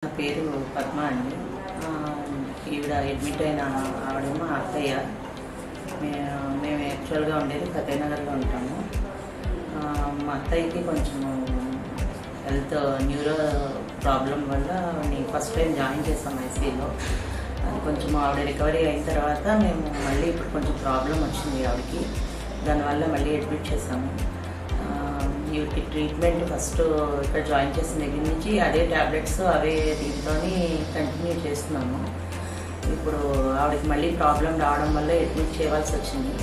నా పేరు పద్మ అండి. ఈవిడ అడ్మిట్ అయిన ఆవిడేమో అత్తయ్య. మేము యాక్చువల్గా ఉండేది ఫతేనగర్లో ఉంటాము. మా అత్తయ్యకి కొంచెం హెల్త్ న్యూరో ప్రాబ్లం వల్ల నేను ఫస్ట్ టైం జాయిన్ చేస్తాం ఐసీయూలో. అది కొంచెం ఆవిడ రికవరీ అయిన తర్వాత మేము మళ్ళీ ఇప్పుడు కొంచెం ప్రాబ్లం వచ్చింది ఆవిడకి, దానివల్ల మళ్ళీ అడ్మిట్ చేసాము. వీటికి ట్రీట్మెంట్ ఫస్ట్ ఇక్కడ జాయిన్ చేసిన దగ్గర నుంచి అదే ట్యాబ్లెట్స్ అవే దీంతో కంటిన్యూ చేస్తున్నాము. ఇప్పుడు ఆవిడకి మళ్ళీ ప్రాబ్లం రావడం వల్ల అడ్మిట్ చేయవలసి వచ్చింది.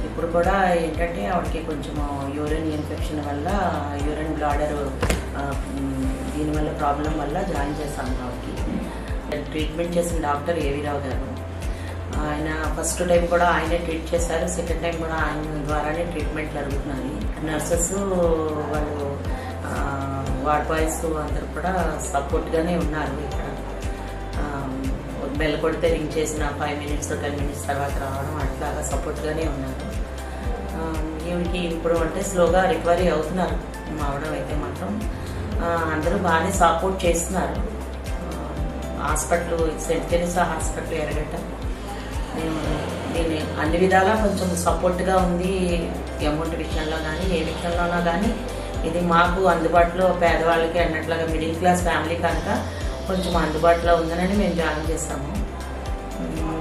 ఇప్పుడు కూడా ఏంటంటే ఆవిడకి కొంచెం యూరిన్ ఇన్ఫెక్షన్ వల్ల యూరిన్ బ్లాడర్ దీనివల్ల ప్రాబ్లం వల్ల జాయిన్ చేస్తాము ఆవిడకి. ట్రీట్మెంట్ చేసిన డాక్టర్ ఏవి రావు గారు. ఆయన ఫస్ట్ టైం కూడా ఆయనే ట్రీట్ చేశారు, సెకండ్ టైం కూడా ఆయన ద్వారానే ట్రీట్మెంట్ జరుగుతున్నది. నర్సెస్ వాళ్ళు వార్డ్ బాయ్స్ అందరూ కూడా సపోర్ట్గానే ఉన్నారు. ఇక్కడ బెల్ కొడితే రింగ్ చేసిన 5 minutes 10 minutes తర్వాత రావడం అట్లాగా సపోర్ట్గానే ఉన్నారు. ఈవిడికి ఇప్పుడు అంటే స్లోగా రికవరీ అవుతున్నారు. అవడం అయితే మాత్రం అందరూ బాగానే సపోర్ట్ చేస్తున్నారు. హాస్పిటల్ సెయింట్ తెరీసా హాస్పిటల్ ఎర్రగడ్డ దీన్ని అన్ని విధాలా కొంచెం సపోర్ట్గా ఉంది. అమౌంట్ విషయంలో కానీ ఏ విషయంలోనో కానీ ఇది మాకు అందుబాటులో పేదవాళ్ళకి అన్నట్లుగా మిడిల్ క్లాస్ ఫ్యామిలీ కనుక కొంచెం అందుబాటులో ఉందనని మేము జాయిన్ చేస్తాము.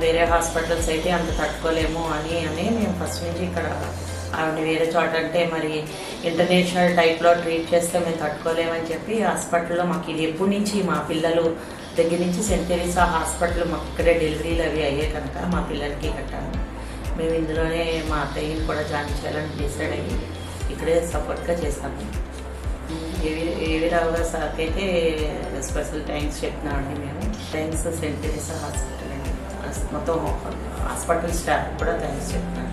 వేరే హాస్పిటల్స్ అయితే అంత తట్టుకోలేము అని మేము ఫస్ట్ నుంచి ఇక్కడ ఆవిడని వేరే చోట అంటే మరి ఇంటర్నేషనల్ టైప్లో ట్రీట్ చేస్తే మేము తట్టుకోలేమని చెప్పి హాస్పిటల్లో మాకు ఇది ఎప్పటి నుంచి మా పిల్లలు దగ్గర నుంచి సెయింట్ తెరీసా హాస్పిటల్ మాకు ఇక్కడే డెలివరీలు అవి అయ్యే కనుక మా పిల్లలకి కట్టాము. మేము ఇందులోనే మా అత్తయ్యని కూడా జాయిన్ చేయాలని డిసైడ్ అయ్యి ఇక్కడే సపోర్ట్గా చేస్తాము. ఏవి రావుగా సార్కి అయితే స్పెషల్ థ్యాంక్స్ చెప్తున్నామండి. మేము థ్యాంక్స్ సెయింట్ తెరీసా హాస్పిటల్ అండి, మొత్తం హాస్పిటల్ స్టాఫ్ కూడా థ్యాంక్స్ చెప్తున్నాను.